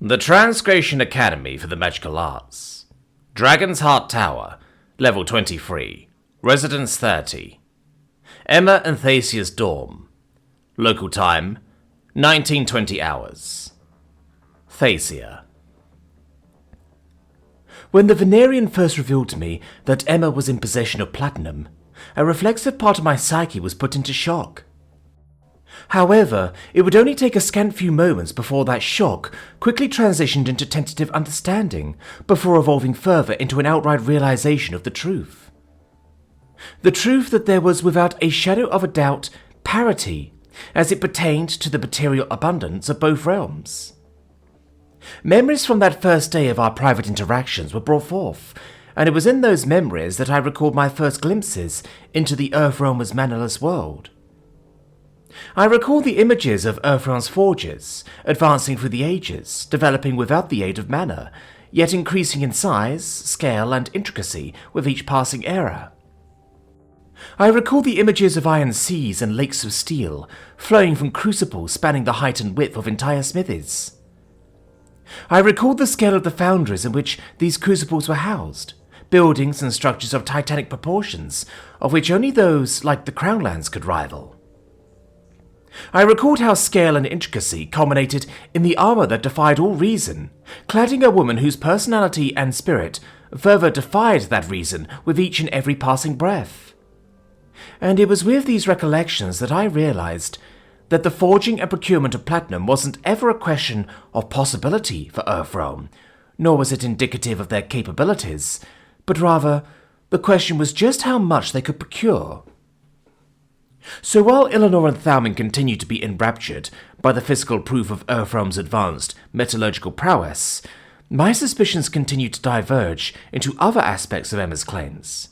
The Transgression Academy for the Magical Arts. Dragon's Heart Tower, Level 23, Residence 30. Emma and Thasia's dorm. Local time, 1920 hours. Thasia. When the Venerian first revealed to me that Emma was in possession of platinum, a reflexive part of my psyche was put into shock. However, it would only take a scant few moments before that shock quickly transitioned into tentative understanding, before evolving further into an outright realization of the truth. The truth that there was, without a shadow of a doubt, parity, as it pertained to the material abundance of both realms. Memories from that first day of our private interactions were brought forth, and it was in those memories that I recalled my first glimpses into the Earthrealmer's mannerless world. I recall the images of Earthrealm's forges, advancing through the ages, developing without the aid of mana, yet increasing in size, scale, and intricacy with each passing era. I recall the images of iron seas and lakes of steel, flowing from crucibles spanning the height and width of entire smithies. I recalled the scale of the foundries in which these crucibles were housed, buildings and structures of titanic proportions, of which only those like the Crownlands could rival. I recalled how scale and intricacy culminated in the armor that defied all reason, cladding a woman whose personality and spirit further defied that reason with each and every passing breath. And it was with these recollections that I realized that the forging and procurement of platinum wasn't ever a question of possibility for Earthrealm, nor was it indicative of their capabilities, but rather the question was just how much they could procure. So while Eleanor and Thalmin continued to be enraptured by the physical proof of Earthrealm's advanced metallurgical prowess, my suspicions continued to diverge into other aspects of Emma's claims.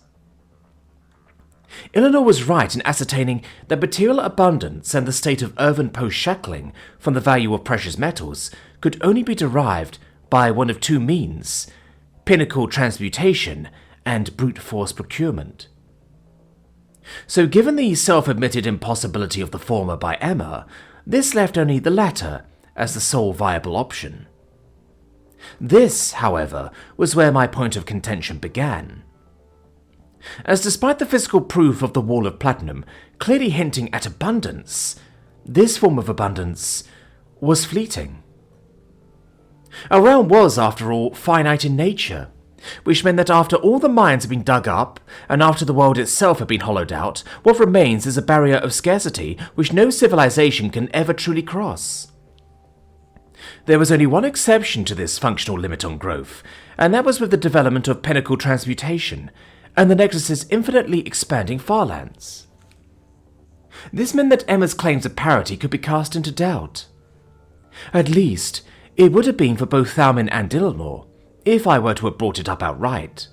Eleanor was right in ascertaining that material abundance and the state of earthen post-shackling from the value of precious metals could only be derived by one of two means: pinnacle transmutation and brute force procurement. So given the self-admitted impossibility of the former by Emma, this left only the latter as the sole viable option. This, however, was where my point of contention began. As despite the physical proof of the Wall of Platinum clearly hinting at abundance, this form of abundance was fleeting. A realm was, after all, finite in nature, which meant that after all the mines had been dug up, and after the world itself had been hollowed out, what remains is a barrier of scarcity which no civilization can ever truly cross. There was only one exception to this functional limit on growth, and that was with the development of pinnacle transmutation, and the Nexus's infinitely expanding farlands. This meant that Emma's claims of parity could be cast into doubt. At least, it would have been for both Thalmin and Eleanor, if I were to have brought it up outright.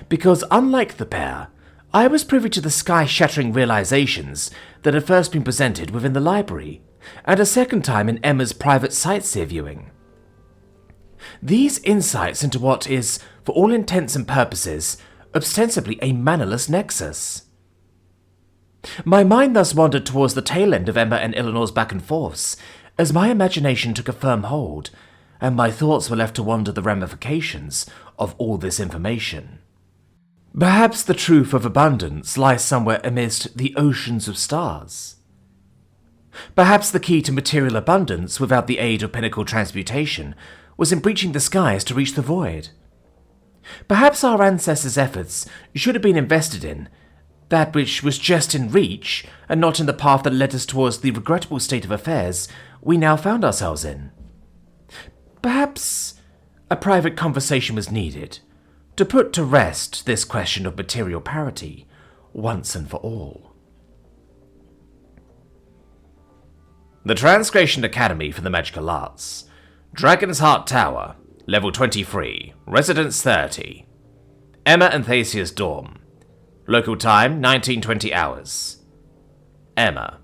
Because unlike the pair, I was privy to the sky-shattering realizations that had first been presented within the library, and a second time in Emma's private sightseer viewing. These insights into what is, for all intents and purposes, ostensibly a mannerless nexus. My mind thus wandered towards the tail end of Emma and Eleanor's back and forths, as my imagination took a firm hold, and my thoughts were left to wonder the ramifications of all this information. Perhaps the truth of abundance lies somewhere amidst the oceans of stars. Perhaps the key to material abundance without the aid of pinnacle transmutation was in breaching the skies to reach the void. Perhaps our ancestors' efforts should have been invested in that which was just in reach and not in the path that led us towards the regrettable state of affairs we now found ourselves in. Perhaps a private conversation was needed to put to rest this question of material parity once and for all. The Transgression Academy for the Magical Arts. Dragon's Heart Tower, Level 23, Residence 30. Emma and Thasia's dorm. Local time, 1920 hours. Emma.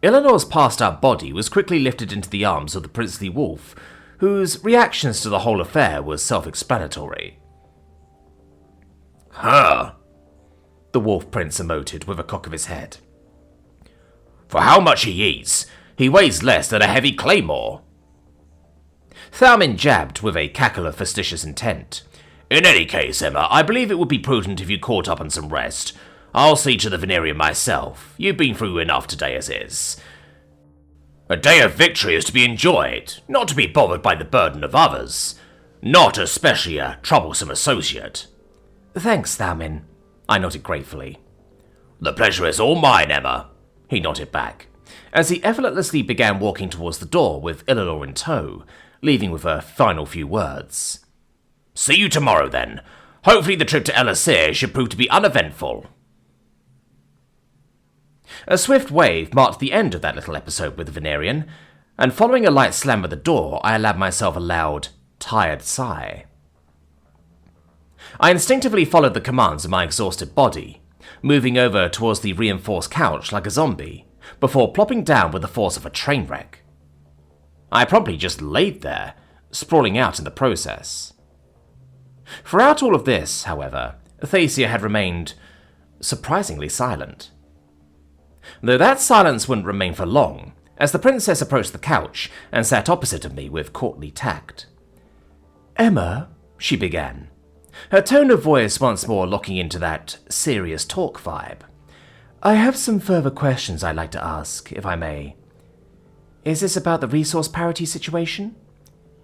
Eleanor's passed-out body was quickly lifted into the arms of the princely wolf, whose reactions to the whole affair was self-explanatory. Huh, the wolf prince emoted with a cock of his head. For how much he eats, He weighs less than a heavy claymore. Thalmin jabbed with a cackle of facetious intent. In any case, Emma, I believe it would be prudent if you caught up on some rest. I'll see to the Venerian myself. You've been through enough today as is. A day of victory is to be enjoyed, not to be bothered by the burden of others. Not especially a troublesome associate. Thanks, Thalmin. I nodded gratefully. The pleasure is all mine, Emma. He nodded back, as he effortlessly began walking towards the door with Ilalor in tow, leaving with a final few words. See you tomorrow, then. Hopefully the trip to Elisir should prove to be uneventful. A swift wave marked the end of that little episode with the Venerian, and following a light slam of the door, I allowed myself a loud, tired sigh. I instinctively followed the commands of my exhausted body, moving over towards the reinforced couch like a zombie, before plopping down with the force of a train wreck. I promptly just laid there, sprawling out in the process. Throughout all of this, however, Thacia had remained surprisingly silent. Though that silence wouldn't remain for long, as the princess approached the couch and sat opposite of me with courtly tact. Emma, she began, her tone of voice once more locking into that serious talk vibe. I have some further questions I'd like to ask, if I may. Is this about the resource parity situation?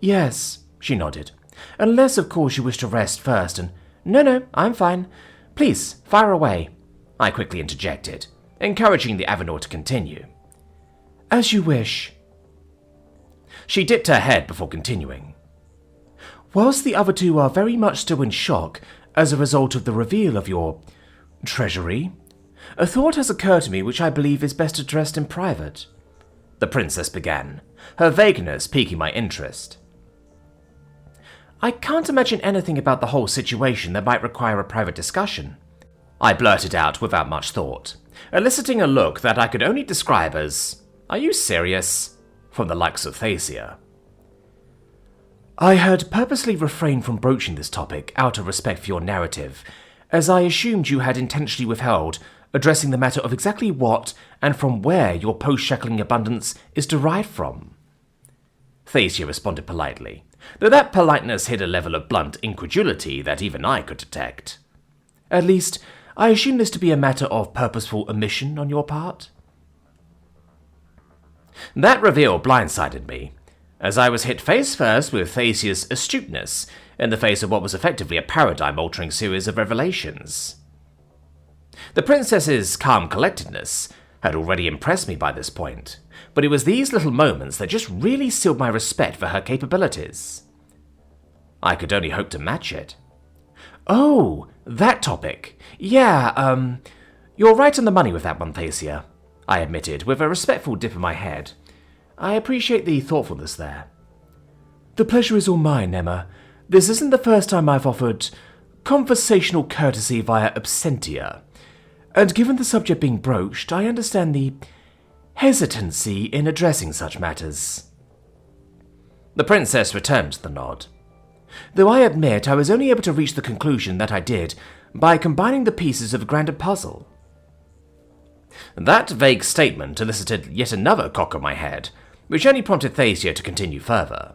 Yes, she nodded. Unless, of course, you wish to rest first and... No, I'm fine. Please, fire away, I quickly interjected, encouraging the Avenor to continue. As you wish. She dipped her head before continuing. Whilst the other two are very much still in shock as a result of the reveal of your treasury, a thought has occurred to me which I believe is best addressed in private. The princess began, her vagueness piquing my interest. I can't imagine anything about the whole situation that might require a private discussion, I blurted out without much thought, eliciting a look that I could only describe as, Are you serious? From the likes of Thacia. I had purposely refrained from broaching this topic out of respect for your narrative, as I assumed you had intentionally withheld addressing the matter of exactly what and from where your post-shackling abundance is derived from. Thacia responded politely, though that politeness hid a level of blunt incredulity that even I could detect. At least, I assume this to be a matter of purposeful omission on your part? That reveal blindsided me, as I was hit face first with Thacia's astuteness in the face of what was effectively a paradigm-altering series of revelations. The princess's calm collectedness had already impressed me by this point, but it was these little moments that just really sealed my respect for her capabilities. I could only hope to match it. Oh, that topic. Yeah, you're right on the money with that one, Thacia, I admitted with a respectful dip of my head. I appreciate the thoughtfulness there. The pleasure is all mine, Emma. This isn't the first time I've offered conversational courtesy via absentia, and given the subject being broached, I understand the hesitancy in addressing such matters. The princess returned the nod, though I admit I was only able to reach the conclusion that I did by combining the pieces of a grander puzzle. That vague statement elicited yet another cock of my head, which only prompted Thacia to continue further.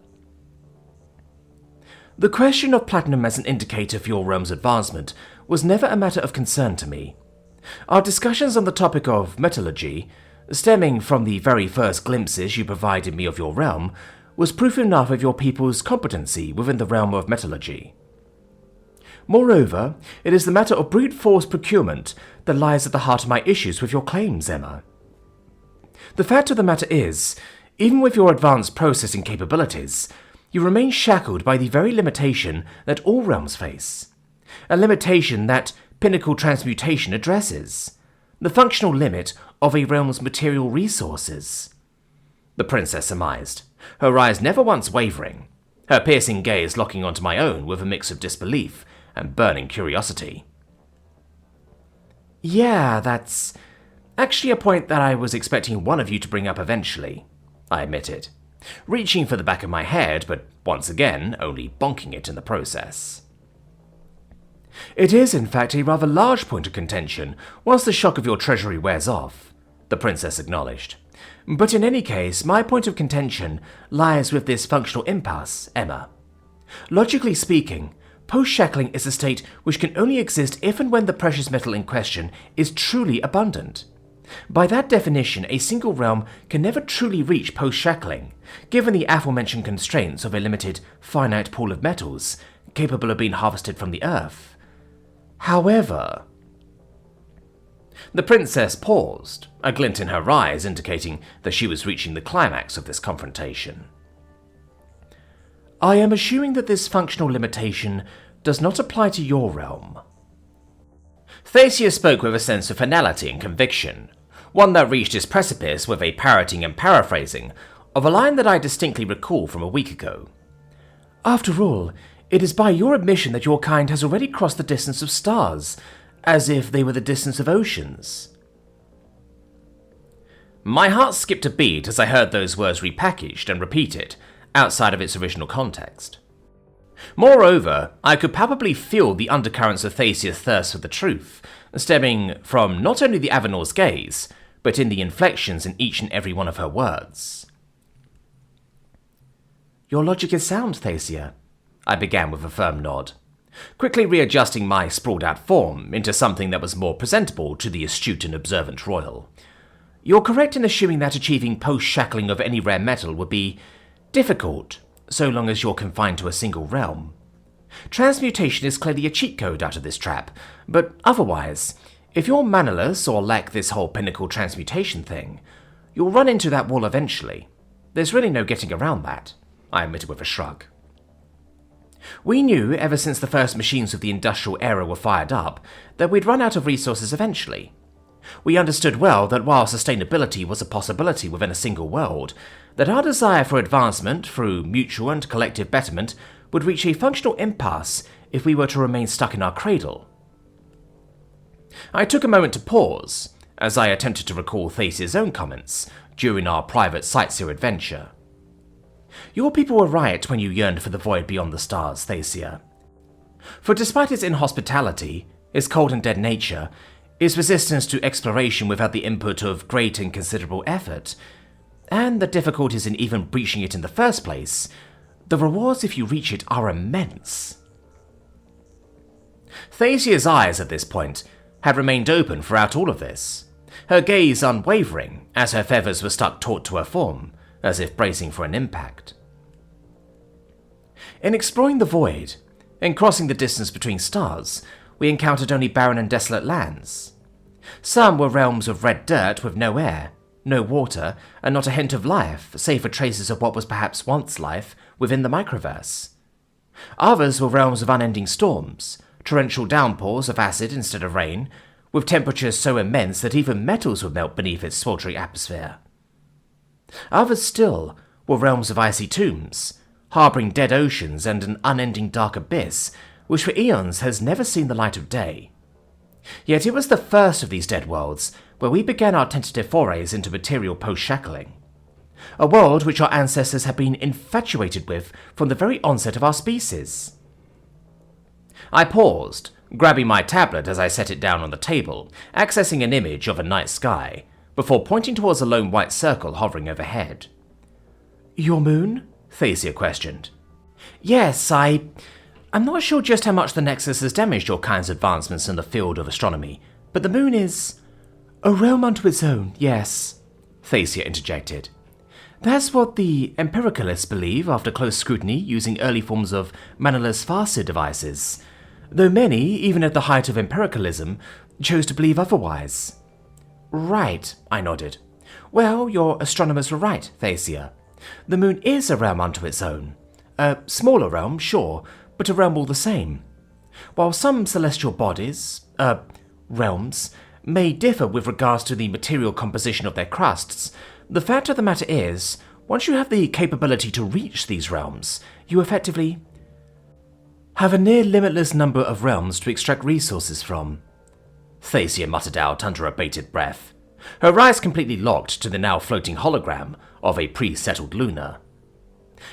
The question of platinum as an indicator for your realm's advancement was never a matter of concern to me. Our discussions on the topic of metallurgy, stemming from the very first glimpses you provided me of your realm, was proof enough of your people's competency within the realm of metallurgy. Moreover, it is the matter of brute force procurement that lies at the heart of my issues with your claims, Emma. The fact of the matter is, even with your advanced processing capabilities, you remain shackled by the very limitation that all realms face. A limitation that pinnacle transmutation addresses. The functional limit of a realm's material resources. The princess surmised, her eyes never once wavering, her piercing gaze locking onto my own with a mix of disbelief and burning curiosity. Yeah, that's actually a point that I was expecting one of you to bring up eventually, I admitted, reaching for the back of my head, but once again only bonking it in the process. It is, in fact, a rather large point of contention once the shock of your treasury wears off, the princess acknowledged, But in any case, my point of contention lies with this functional impasse, Emma. Logically speaking, post-shackling is a state which can only exist if and when the precious metal in question is truly abundant. By that definition, a single realm can never truly reach post-shackling, given the aforementioned constraints of a limited, finite pool of metals capable of being harvested from the earth. However... The princess paused, a glint in her eyes indicating that she was reaching the climax of this confrontation. I am assuming that this functional limitation does not apply to your realm. Thacia spoke with a sense of finality and conviction, one that reached its precipice with a parroting and paraphrasing of a line that I distinctly recall from a week ago. After all, it is by your admission that your kind has already crossed the distance of stars, as if they were the distance of oceans. My heart skipped a beat as I heard those words repackaged and repeated, outside of its original context. Moreover, I could palpably feel the undercurrents of Thacia's thirst for the truth, stemming from not only the Avanor's gaze, but in the inflections in each and every one of her words. Your logic is sound, Thacia, I began with a firm nod, quickly readjusting my sprawled-out form into something that was more presentable to the astute and observant royal. You're correct in assuming that achieving post-shackling of any rare metal would be difficult, so long as you're confined to a single realm. Transmutation is clearly a cheat code out of this trap, but otherwise, if you're mannerless or lack this whole pinnacle transmutation thing, you'll run into that wall eventually. There's really no getting around that, I admitted with a shrug. We knew, ever since the first machines of the industrial era were fired up, that we'd run out of resources eventually. We understood well that while sustainability was a possibility within a single world, that our desire for advancement through mutual and collective betterment would reach a functional impasse if we were to remain stuck in our cradle. I took a moment to pause, as I attempted to recall Thacia's own comments during our private sightseer adventure. Your people were right when you yearned for the void beyond the stars, Thacia. For despite its inhospitality, its cold and dead nature, its resistance to exploration without the input of great and considerable effort, and the difficulties in even breaching it in the first place, the rewards if you reach it are immense. Thacia's eyes at this point had remained open throughout all of this, her gaze unwavering as her feathers were stuck taut to her form, as if bracing for an impact. In exploring the void, in crossing the distance between stars, we encountered only barren and desolate lands. Some were realms of red dirt with no air, no water, and not a hint of life, save for traces of what was perhaps once life within the microverse. Others were realms of unending storms, torrential downpours of acid instead of rain, with temperatures so immense that even metals would melt beneath its sweltering atmosphere. Others still were realms of icy tombs, harbouring dead oceans and an unending dark abyss, which for eons has never seen the light of day. Yet it was the first of these dead worlds where we began our tentative forays into material post-shackling. A world which our ancestors had been infatuated with from the very onset of our species. I paused, grabbing my tablet as I set it down on the table, accessing an image of a night sky, before pointing towards a lone white circle hovering overhead. Your moon? Thacia questioned. Yes, I'm not sure just how much the Nexus has damaged your kind's advancements in the field of astronomy, but the moon is a realm unto its own, yes, Thacia interjected. That's what the empiricalists believe after close scrutiny using early forms of mannerless Farseer devices, though many, even at the height of empiricalism, chose to believe otherwise. Right, I nodded. Well, your astronomers were right, Thacia. The moon is a realm unto its own. A smaller realm, sure, but a realm all the same. While some celestial bodies, realms, may differ with regards to the material composition of their crusts, the fact of the matter is, once you have the capability to reach these realms, you effectively have a near limitless number of realms to extract resources from. Thacia muttered out under a bated breath, her eyes completely locked to the now floating hologram of a pre-settled Luna.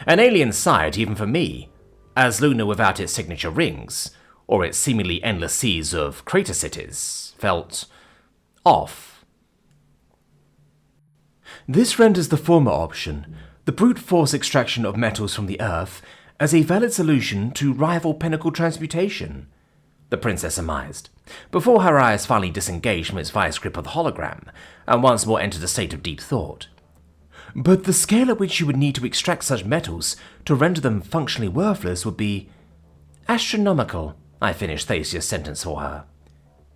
An alien sight even for me, as Luna without its signature rings, or its seemingly endless seas of crater cities, felt off. This renders the former option, the brute force extraction of metals from the earth, as a valid solution to rival pinnacle transmutation, the princess surmised, before her eyes finally disengaged from its vice grip of the hologram, and once more entered a state of deep thought. But the scale at which you would need to extract such metals to render them functionally worthless would be astronomical, I finished Thasia's sentence for her.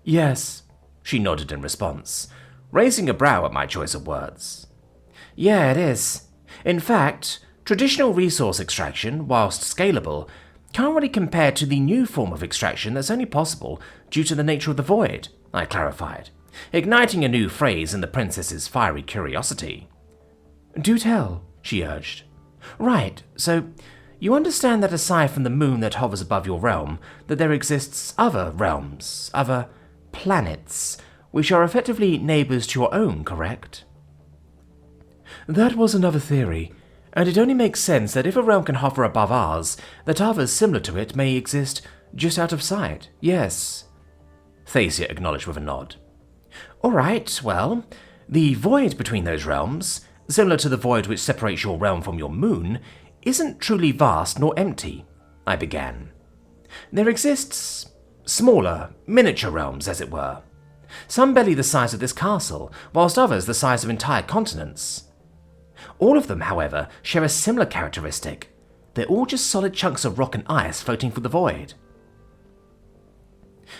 Yes, she nodded in response, raising a brow at my choice of words. Yeah, it is. In fact, traditional resource extraction, whilst scalable, can't really compare to the new form of extraction that's only possible due to the nature of the void, I clarified, igniting a new phrase in the princess's fiery curiosity. Do tell, she urged. Right, so you understand that aside from the moon that hovers above your realm, that there exists other realms, other planets, which are effectively neighbours to your own, correct? That was another theory, and it only makes sense that if a realm can hover above ours, that others similar to it may exist just out of sight, yes. Thasia acknowledged with a nod. All right, well, the void between those realms, similar to the void which separates your realm from your moon, isn't truly vast nor empty, I began. There exists smaller, miniature realms, as it were. Some barely the size of this castle, whilst others the size of entire continents. All of them, however, share a similar characteristic. They're all just solid chunks of rock and ice floating through the void.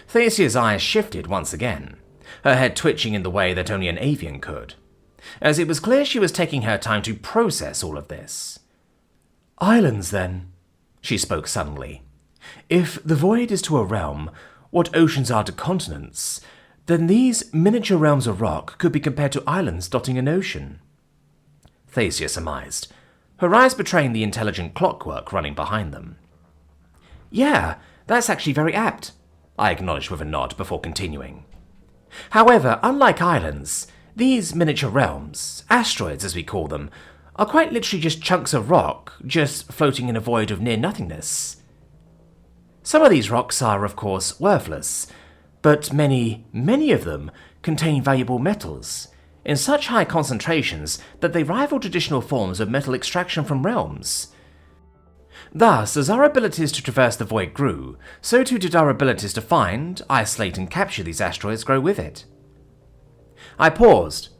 Thasia's eyes shifted once again, her head twitching in the way that only an avian could, as it was clear she was taking her time to process all of this. Islands, then, she spoke suddenly. If the void is to a realm what oceans are to continents, then these miniature realms of rock could be compared to islands dotting an ocean. Thasia surmised, her eyes betraying the intelligent clockwork running behind them. Yeah, that's actually very apt, I acknowledged with a nod before continuing. However, unlike islands, these miniature realms, asteroids as we call them, are quite literally just chunks of rock, just floating in a void of near-nothingness. Some of these rocks are, of course, worthless, but many of them contain valuable metals, in such high concentrations that they rival traditional forms of metal extraction from realms. Thus, as our abilities to traverse the void grew, so too did our abilities to find, isolate and capture these asteroids grow with it. I paused,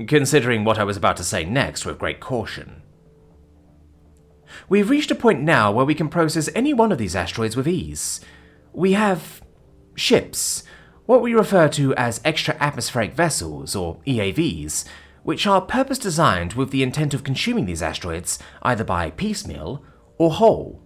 considering what I was about to say next with great caution. We've reached a point now where we can process any one of these asteroids with ease. We have ships, what we refer to as extra-atmospheric vessels, or EAVs, which are purpose-designed with the intent of consuming these asteroids either by piecemeal or whole.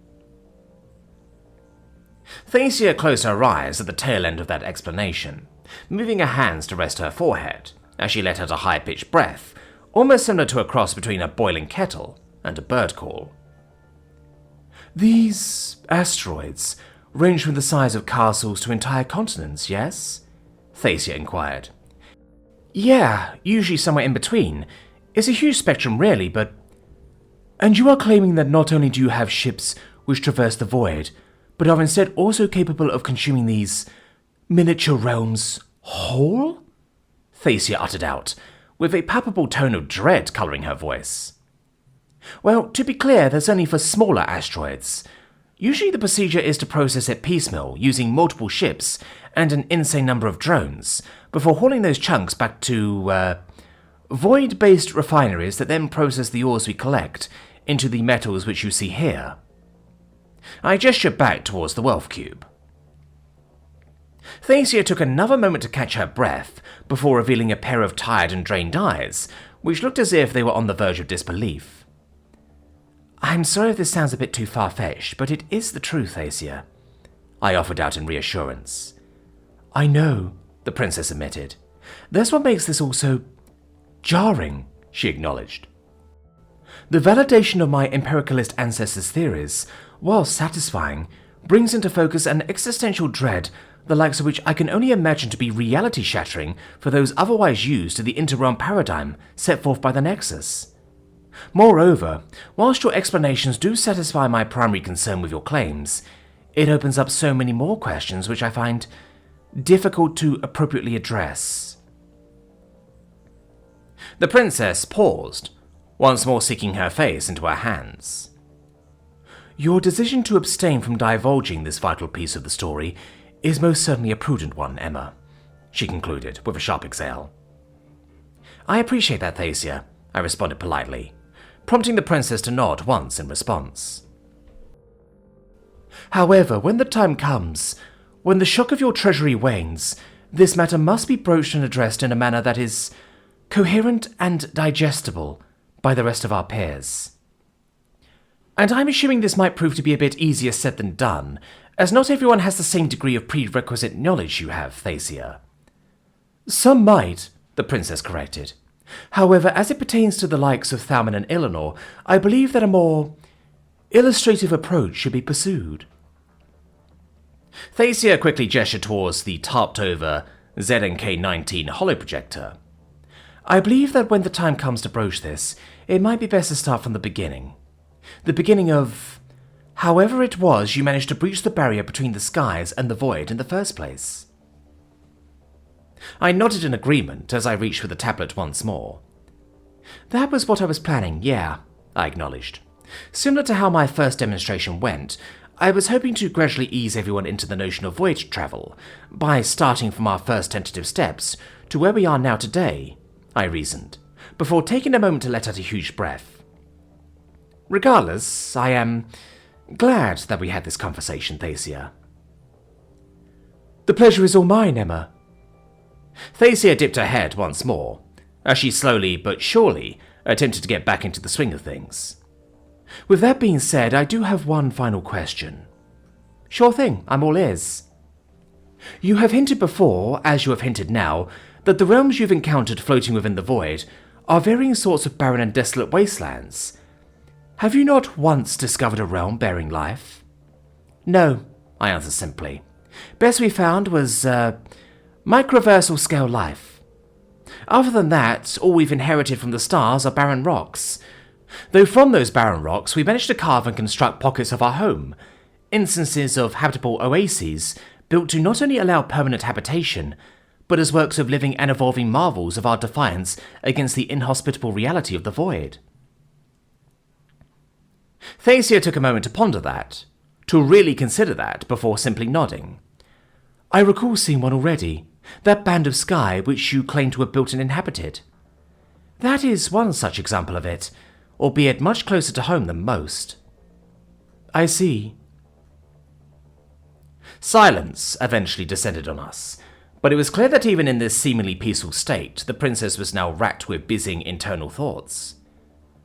Thasia closed her eyes at the tail end of that explanation, moving her hands to rest her forehead as she let out a high-pitched breath, almost similar to a cross between a boiling kettle and a bird call. These asteroids range from the size of castles to entire continents, yes? Thasia inquired. Yeah, usually somewhere in between. It's a huge spectrum really, but... And you are claiming that not only do you have ships which traverse the void, but are instead also capable of consuming these miniature realms whole? Thasia uttered out, with a palpable tone of dread colouring her voice. Well, to be clear, that's only for smaller asteroids. Usually the procedure is to process it piecemeal, using multiple ships and an insane number of drones, before hauling those chunks back to, void-based refineries that then process the ores we collect into the metals which you see here. I gestured back towards the wealth cube. Thasia took another moment to catch her breath before revealing a pair of tired and drained eyes, which looked as if they were on the verge of disbelief. I'm sorry if this sounds a bit too far-fetched, but it is the truth, Thasia, I offered out in reassurance. I know, the princess admitted. That's what makes this all so jarring, she acknowledged. The validation of my empiricalist ancestors' theories, while satisfying, brings into focus an existential dread the likes of which I can only imagine to be reality-shattering for those otherwise used to the inter-realm paradigm set forth by the Nexus. Moreover, whilst your explanations do satisfy my primary concern with your claims, it opens up so many more questions which I find difficult to appropriately address. The princess paused, once more sinking her face into her hands. Your decision to abstain from divulging this vital piece of the story is most certainly a prudent one, Emma, she concluded with a sharp exhale. I appreciate that, Thacia, I responded politely, prompting the princess to nod once in response. However, when the time comes, when the shock of your treasury wanes, this matter must be broached and addressed in a manner that is coherent and digestible by the rest of our peers. And I'm assuming this might prove to be a bit easier said than done, as not everyone has the same degree of prerequisite knowledge you have, Thacia. Some might, the princess corrected. However, as it pertains to the likes of Thalman and Eleanor, I believe that a more illustrative approach should be pursued. Thacia quickly gestured towards the tarped-over ZNK-19 holoprojector. I believe that when the time comes to broach this, it might be best to start from the beginning. The beginning of however it was you managed to breach the barrier between the skies and the void in the first place. I nodded in agreement as I reached for the tablet once more. That was what I was planning, yeah, I acknowledged. Similar to how my first demonstration went, I was hoping to gradually ease everyone into the notion of voyage travel, by starting from our first tentative steps to where we are now today, I reasoned, before taking a moment to let out a huge breath. Regardless, I am glad that we had this conversation, Thacia. The pleasure is all mine, Emma. Thacia dipped her head once more, as she slowly but surely attempted to get back into the swing of things. With that being said, I do have one final question. Sure thing, I'm all ears. You have hinted before, as you have hinted now, that the realms you've encountered floating within the void are varying sorts of barren and desolate wastelands. Have you not once discovered a realm bearing life? No, I answered simply. Best we found was, microversal scale life. Other than that, all we've inherited from the stars are barren rocks. Though from those barren rocks we managed to carve and construct pockets of our home, instances of habitable oases built to not only allow permanent habitation, but as works of living and evolving marvels of our defiance against the inhospitable reality of the void. Thacia took a moment to ponder that, to really consider that before simply nodding. I recall seeing one already, that band of sky which you claim to have built and inhabited. That is one such example of it, albeit much closer to home than most. I see. Silence eventually descended on us, but it was clear that even in this seemingly peaceful state, the princess was now racked with busying internal thoughts.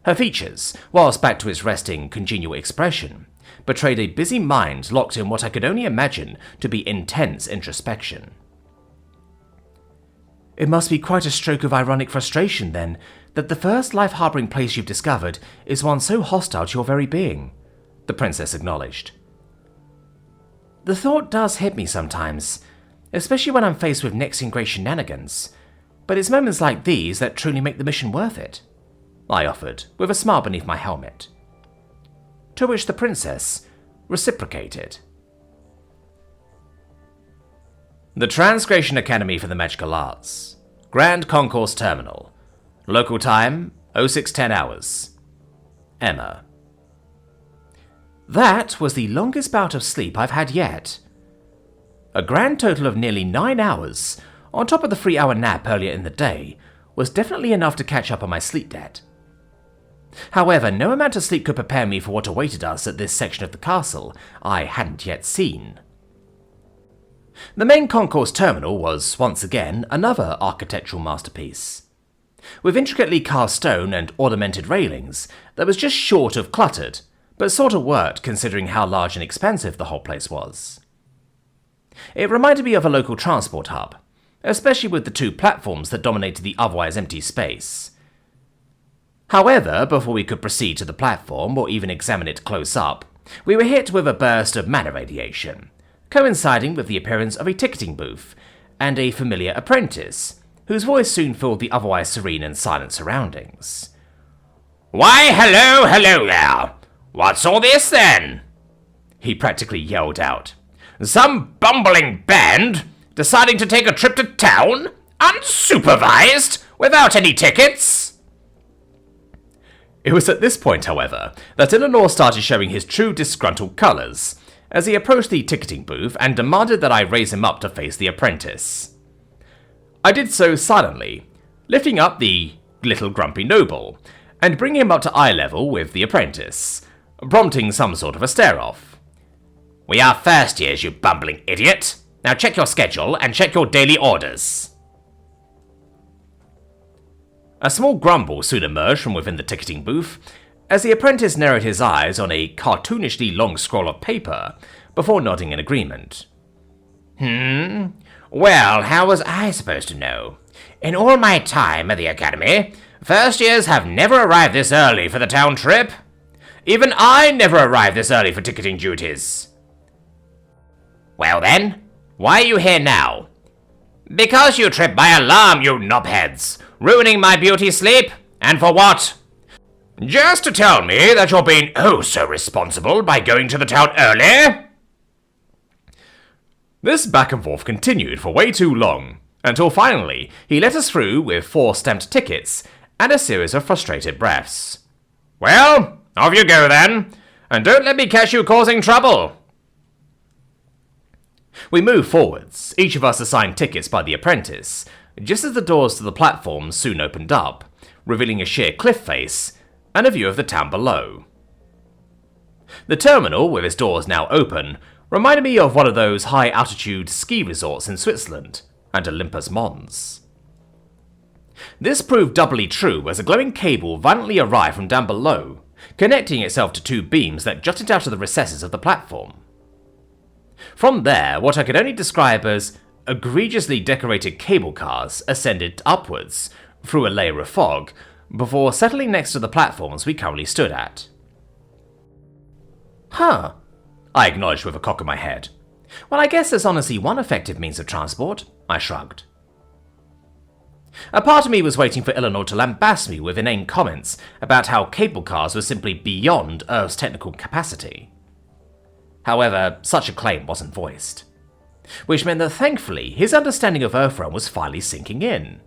Her features, whilst back to its resting, congenial expression, betrayed a busy mind locked in what I could only imagine to be intense introspection. It must be quite a stroke of ironic frustration, then, that the first life-harbouring place you've discovered is one so hostile to your very being, the princess acknowledged. The thought does hit me sometimes, especially when I'm faced with next-in-grade shenanigans, but it's moments like these that truly make the mission worth it, I offered, with a smile beneath my helmet. To which the princess reciprocated. The Transgration Academy for the Magical Arts. Grand Concourse Terminal. Local time, 0610 hours. Emma. That was the longest bout of sleep I've had yet. A grand total of nearly 9 hours, on top of the 3-hour nap earlier in the day, was definitely enough to catch up on my sleep debt. However, no amount of sleep could prepare me for what awaited us at this section of the castle I hadn't yet seen. The main concourse terminal was, once again, another architectural masterpiece. With intricately carved stone and ornamented railings that was just short of cluttered, but sort of worked considering how large and expansive the whole place was. It reminded me of a local transport hub, especially with the 2 platforms that dominated the otherwise empty space. However, before we could proceed to the platform or even examine it close up, we were hit with a burst of mana radiation, coinciding with the appearance of a ticketing booth and a familiar apprentice, whose voice soon filled the otherwise serene and silent surroundings. "Why, hello there! What's all this, then?" he practically yelled out. "Some bumbling band deciding to take a trip to town? Unsupervised? Without any tickets?" It was at this point, however, that Eleanor started showing his true disgruntled colours, as he approached the ticketing booth and demanded that I raise him up to face the apprentice. I did so silently, lifting up the little grumpy noble, and bringing him up to eye level with the apprentice, prompting some sort of a stare-off. "We are first years, you bumbling idiot! Now check your schedule and check your daily orders." A small grumble soon emerged from within the ticketing booth, as the apprentice narrowed his eyes on a cartoonishly long scroll of paper before nodding in agreement. Well, how was I supposed to know? In all my time at the academy, first years have never arrived this early for the town trip. Even I never arrived this early for ticketing duties." "Well then, why are you here now?" "Because you tripped my alarm, you knobheads, ruining my beauty sleep, and for what? Just to tell me that you're being oh so responsible by going to the town early?" This back and forth continued for way too long, until finally he let us through with 4 stamped tickets and a series of frustrated breaths. "Well, off you go then, and don't let me catch you causing trouble." We moved forwards, each of us assigned tickets by the apprentice, just as the doors to the platform soon opened up, revealing a sheer cliff face and a view of the town below. The terminal, with its doors now open, reminded me of one of those high-altitude ski resorts in Switzerland and Olympus Mons. This proved doubly true as a glowing cable violently arrived from down below, connecting itself to 2 beams that jutted out of the recesses of the platform. From there, what I could only describe as egregiously decorated cable cars ascended upwards through a layer of fog before settling next to the platforms we currently stood at. "Huh," I acknowledged with a cock of my head. "Well, I guess there's honestly one effective means of transport," I shrugged. A part of me was waiting for Eleanor to lambast me with inane comments about how cable cars were simply beyond Earth's technical capacity. However, such a claim wasn't voiced, which meant that thankfully his understanding of Earthrealm was finally sinking in.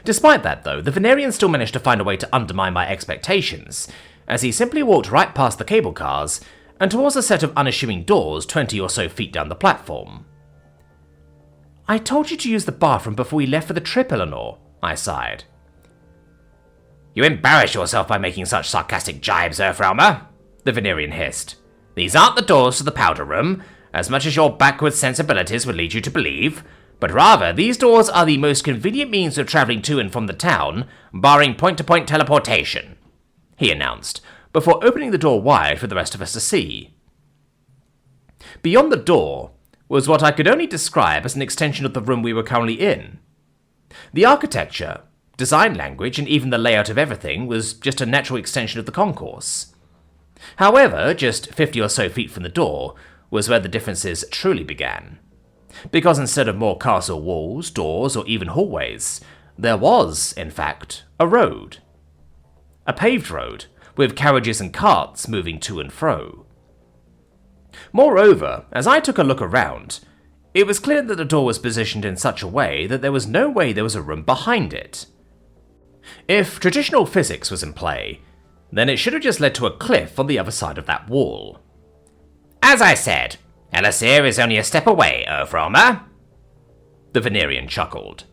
Despite that though, the Venerian still managed to find a way to undermine my expectations, as he simply walked right past the cable cars and towards a set of unassuming doors 20 or so feet down the platform. "I told you to use the bathroom before we left for the trip, Eleanor," I sighed. "You embarrass yourself by making such sarcastic jibes, Earthrealmer," the Venerian hissed. "These aren't the doors to the powder room, as much as your backward sensibilities would lead you to believe, but rather these doors are the most convenient means of travelling to and from the town, barring point-to-point teleportation," he announced, before opening the door wide for the rest of us to see. Beyond the door was what I could only describe as an extension of the room we were currently in. The architecture, design language, and even the layout of everything was just a natural extension of the concourse. However, just 50 or so feet from the door was where the differences truly began. Because instead of more castle walls, doors, or even hallways, there was, in fact, a road. A paved road, with carriages and carts moving to and fro. Moreover, as I took a look around, it was clear that the door was positioned in such a way that there was no way there was a room behind it. If traditional physics was in play, then it should have just led to a cliff on the other side of that wall. "As I said, Elisir is only a step away, Earthrealmer," the Venerian chuckled.